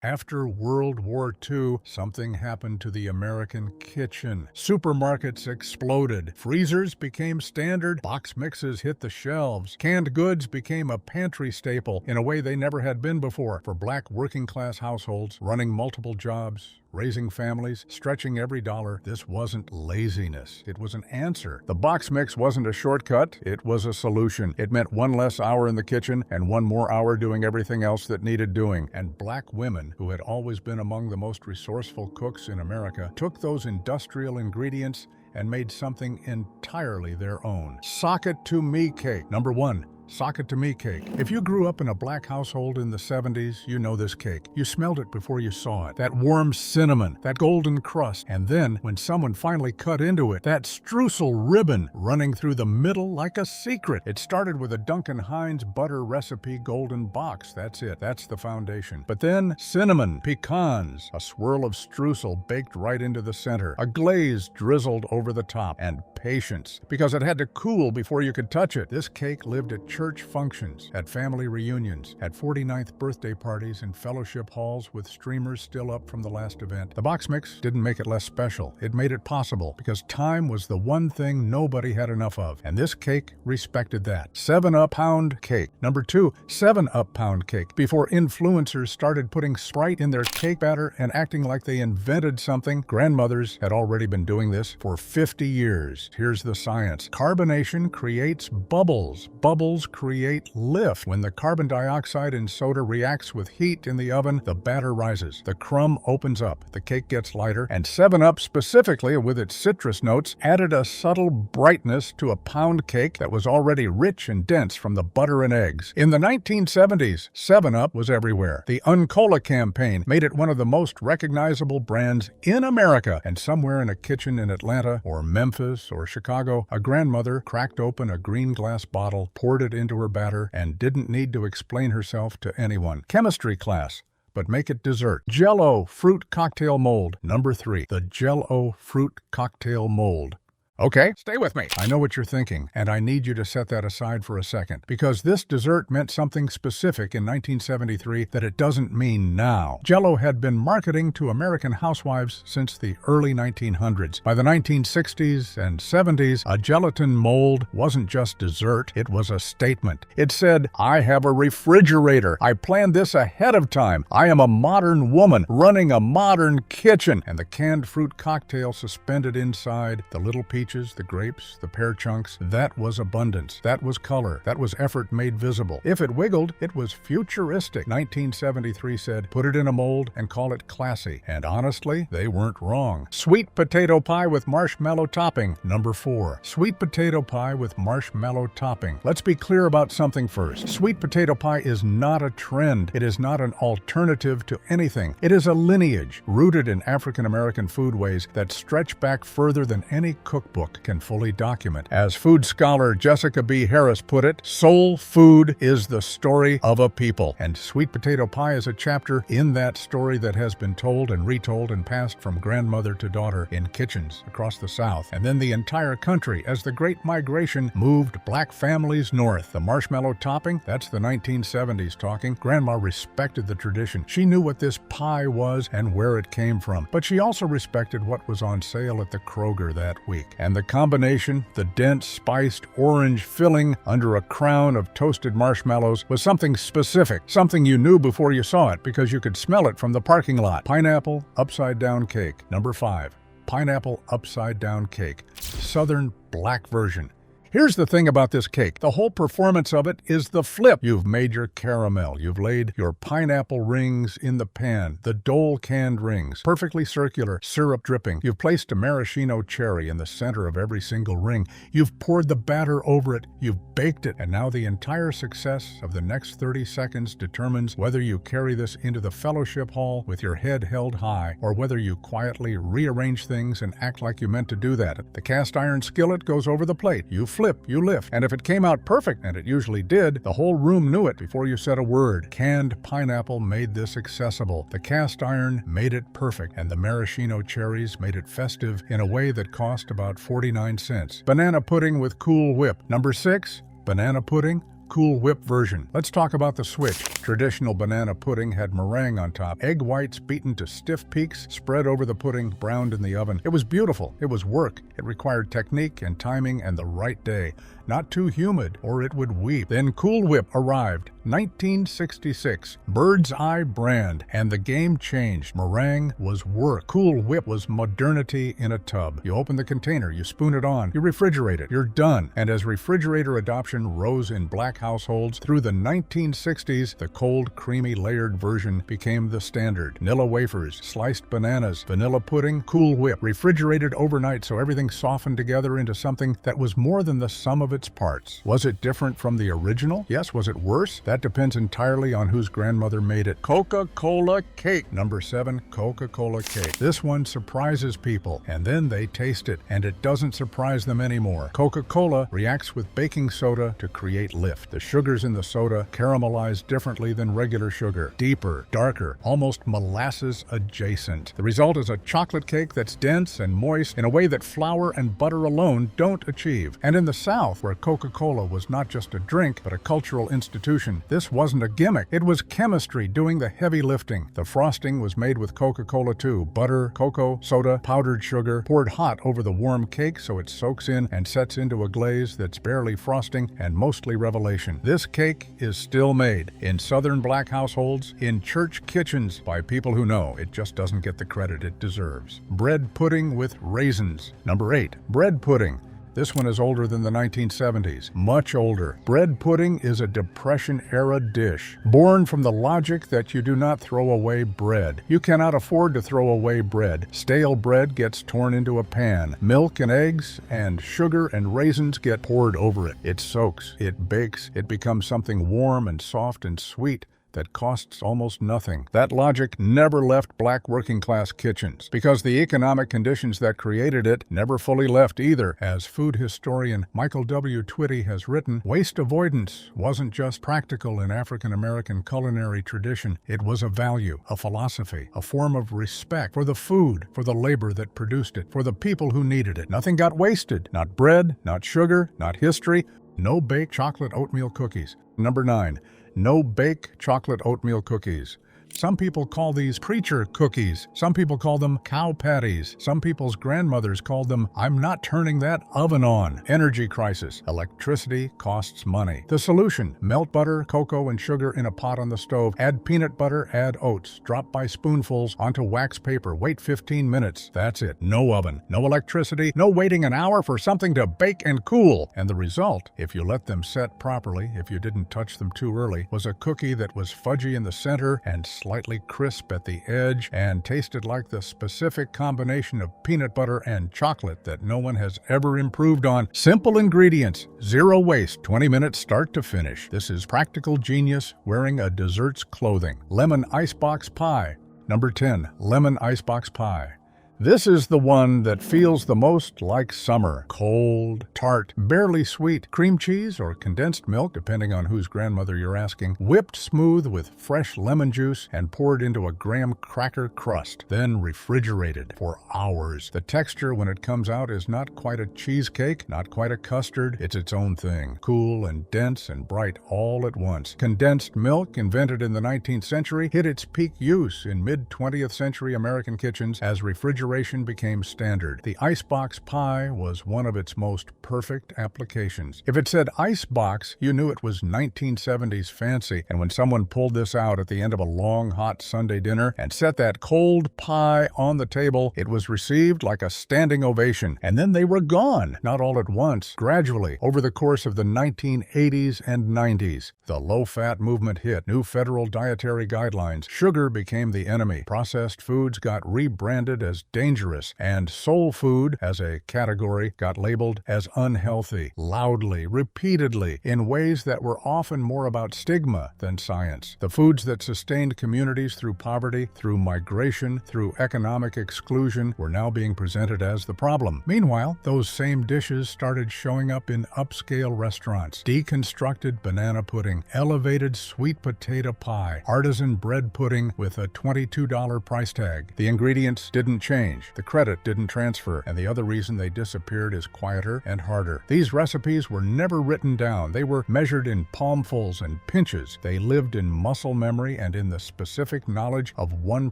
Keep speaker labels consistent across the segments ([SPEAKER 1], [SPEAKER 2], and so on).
[SPEAKER 1] After World War II, something happened to the American kitchen. Supermarkets exploded. Freezers became standard. Box mixes hit the shelves. Canned goods became a pantry staple in a way they never had been before. For Black working-class households, running multiple jobs, raising families, stretching every dollar, this wasn't laziness. It was an answer. The box mix wasn't a shortcut. It was a solution. It meant one less hour in the kitchen and one more hour doing everything else that needed doing. And Black women, who had always been among the most resourceful cooks in America, took those industrial ingredients and made something entirely their own. Sock it to me cake. Number 1. Sock it to me cake. If you grew up in a Black household in the 70s, you know this cake. You smelled it before you saw it. That warm cinnamon, that golden crust, and then, when someone finally cut into it, that streusel ribbon running through the middle like a secret. It started with a Duncan Hines butter recipe golden box. That's it. That's the foundation. But then, cinnamon, pecans, a swirl of streusel baked right into the center, a glaze drizzled over the top, and patience, because it had to cool before you could touch it. This cake lived at church functions, at family reunions, at 49th birthday parties, and fellowship halls with streamers still up from the last event. The box mix didn't make it less special. It made it possible, because time was the one thing nobody had enough of, and this cake respected that. 7-Up pound cake. Number 2, 7-Up pound cake. Before influencers started putting Sprite in their cake batter and acting like they invented something, grandmothers had already been doing this for 50 years. Here's the science. Carbonation creates bubbles. Bubbles create lift. When the carbon dioxide in soda reacts with heat in the oven, the batter rises. The crumb opens up. The cake gets lighter, and 7-Up, specifically with its citrus notes, added a subtle brightness to a pound cake that was already rich and dense from the butter and eggs. In the 1970s, 7-Up was everywhere. The Uncola campaign made it one of the most recognizable brands in America, and somewhere in a kitchen in Atlanta or Memphis or Chicago, a grandmother cracked open a green glass bottle, poured it into her batter, and didn't need to explain herself to anyone. Chemistry class, but make it dessert. JellO fruit cocktail mold. Number 3, the JellO fruit cocktail mold. Okay, stay with me. I know what you're thinking, and I need you to set that aside for a second, because this dessert meant something specific in 1973 that it doesn't mean now. JellO had been marketing to American housewives since the early 1900s. By the 1960s and 70s, a gelatin mold wasn't just dessert, it was a statement. It said, I have a refrigerator. I planned this ahead of time. I am a modern woman running a modern kitchen. And the canned fruit cocktail suspended inside, the little peach, the grapes, the pear chunks, that was abundance. That was color. That was effort made visible. If it wiggled, it was futuristic. 1973 said, put it in a mold and call it classy. And honestly, they weren't wrong. Sweet potato pie with marshmallow topping. Number 4, sweet potato pie with marshmallow topping. Let's be clear about something first. Sweet potato pie is not a trend. It is not an alternative to anything. It is a lineage rooted in African American foodways that stretch back further than any cookbook can fully document. As food scholar Jessica B. Harris put it, soul food is the story of a people. And sweet potato pie is a chapter in that story that has been told and retold and passed from grandmother to daughter in kitchens across the South, and then the entire country as the Great Migration moved Black families north. The marshmallow topping, that's the 1970s talking. Grandma respected the tradition. She knew what this pie was and where it came from, but she also respected what was on sale at the Kroger that week. And the combination, the dense, spiced orange filling under a crown of toasted marshmallows, was something specific, something you knew before you saw it because you could smell it from the parking lot. Pineapple upside-down cake. Number 5, pineapple upside-down cake. Southern Black version. Here's the thing about this cake. The whole performance of it is the flip. You've made your caramel. You've laid your pineapple rings in the pan, the Dole canned rings, perfectly circular, syrup dripping. You've placed a maraschino cherry in the center of every single ring. You've poured the batter over it. You've baked it. And now the entire success of the next 30 seconds determines whether you carry this into the fellowship hall with your head held high, or whether you quietly rearrange things and act like you meant to do that. The cast iron skillet goes over the plate. You flip, you lift. And if it came out perfect, and it usually did, the whole room knew it before you said a word. Canned pineapple made this accessible. The cast iron made it perfect, and the maraschino cherries made it festive in a way that cost about 49 cents. Banana pudding with Cool Whip. Number 6, banana pudding, Cool Whip version. Let's talk about the switch. Traditional banana pudding had meringue on top, egg whites beaten to stiff peaks, spread over the pudding, browned in the oven. It was beautiful. It was work. It required technique and timing and the right day. Not too humid, or it would weep. Then Cool Whip arrived, 1966. Bird's Eye brand, and the game changed. Meringue was work. Cool Whip was modernity in a tub. You open the container, you spoon it on, you refrigerate it, you're done. And as refrigerator adoption rose in black households, through the 1960s, the cold, creamy, layered version became the standard. Vanilla wafers, sliced bananas, vanilla pudding, Cool Whip, refrigerated overnight so everything softened together into something that was more than the sum of its parts. Was it different from the original? Yes. Was it worse? That depends entirely on whose grandmother made it. CocaCola Cake. Number 7, CocaCola Cake. This one surprises people, and then they taste it, and it doesn't surprise them anymore. Coca-Cola reacts with baking soda to create lift. The sugars in the soda caramelize differently than regular sugar. Deeper, darker, almost molasses adjacent. The result is a chocolate cake that's dense and moist in a way that flour and butter alone don't achieve. And in the South, where Coca-Cola was not just a drink, but a cultural institution, this wasn't a gimmick. It was chemistry doing the heavy lifting. The frosting was made with Coca-Cola too. Butter, cocoa, soda, powdered sugar, poured hot over the warm cake so it soaks in and sets into a glaze that's barely frosting and mostly revelation. This cake is still made in Southern black households, in church kitchens, by people who know it just doesn't get the credit it deserves. Bread pudding with raisins. Number 8, bread pudding. This one is older than the 1970s, much older. Bread pudding is a Depression-era dish, born from the logic that you do not throw away bread. You cannot afford to throw away bread. Stale bread gets torn into a pan. Milk and eggs and sugar and raisins get poured over it. It soaks, it bakes, it becomes something warm and soft and sweet that costs almost nothing. That logic never left black working-class kitchens, because the economic conditions that created it never fully left either. As food historian Michael W. Twitty has written, waste avoidance wasn't just practical in African-American culinary tradition. It was a value, a philosophy, a form of respect for the food, for the labor that produced it, for the people who needed it. Nothing got wasted. Not bread, not sugar, not history. No baked chocolate oatmeal cookies. Number 9. No bake chocolate oatmeal cookies. Some people call these preacher cookies. Some people call them cow patties. Some people's grandmothers called them, I'm not turning that oven on. Energy crisis. Electricity costs money. The solution, melt butter, cocoa, and sugar in a pot on the stove. Add peanut butter, add oats. Drop by spoonfuls onto wax paper. Wait 15 minutes. That's it. No oven. No electricity. No waiting an hour for something to bake and cool. And the result, if you let them set properly, if you didn't touch them too early, was a cookie that was fudgy in the center and slightly crisp at the edge and tasted like the specific combination of peanut butter and chocolate that no one has ever improved on. Simple ingredients, zero waste, 20 minutes start to finish. This is practical genius wearing a dessert's clothing. Lemon icebox pie. Number 10, lemon icebox pie. This is the one that feels the most like summer. Cold, tart, barely sweet, cream cheese or condensed milk, depending on whose grandmother you're asking, whipped smooth with fresh lemon juice and poured into a graham cracker crust, then refrigerated for hours. The texture when it comes out is not quite a cheesecake, not quite a custard. It's its own thing. Cool and dense and bright all at once. Condensed milk, invented in the 19th century, hit its peak use in mid-20th century American kitchens as refrigeration became standard. The icebox pie was one of its most perfect applications. If it said icebox, you knew it was 1970s fancy, and when someone pulled this out at the end of a long, hot Sunday dinner and set that cold pie on the table, it was received like a standing ovation, and then they were gone. Not all at once, gradually, over the course of the 1980s and 90s. The low-fat movement hit, new federal dietary guidelines, sugar became the enemy, processed foods got rebranded as dangerous, and soul food, as a category, got labeled as unhealthy, loudly, repeatedly, in ways that were often more about stigma than science. The foods that sustained communities through poverty, through migration, through economic exclusion, were now being presented as the problem. Meanwhile, those same dishes started showing up in upscale restaurants. Deconstructed banana pudding, elevated sweet potato pie, artisan bread pudding with a $22 price tag. The ingredients didn't change. change. The credit didn't transfer, and the other reason they disappeared is quieter and harder. These recipes were never written down. They were measured in palmfuls and pinches. They lived in muscle memory and in the specific knowledge of one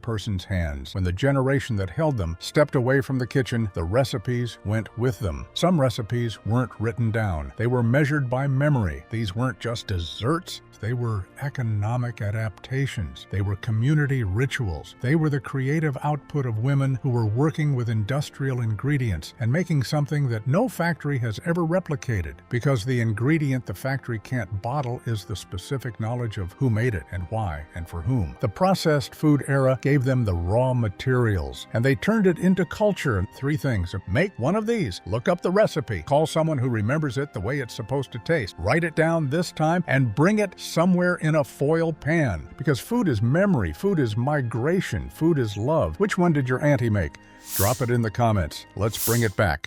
[SPEAKER 1] person's hands. When the generation that held them stepped away from the kitchen, the recipes went with them. Some recipes weren't written down. They were measured by memory. These weren't just desserts. They were economic adaptations. They were community rituals. They were the creative output of women who were working with industrial ingredients and making something that no factory has ever replicated, because the ingredient the factory can't bottle is the specific knowledge of who made it and why and for whom. The processed food era gave them the raw materials, and they turned it into culture. 3 things. Make one of these. Look up the recipe. Call someone who remembers it the way it's supposed to taste. Write it down this time and bring it somewhere in a foil pan. Because food is memory, food is migration, food is love. Which one did your auntie make? Drop it in the comments. Let's bring it back.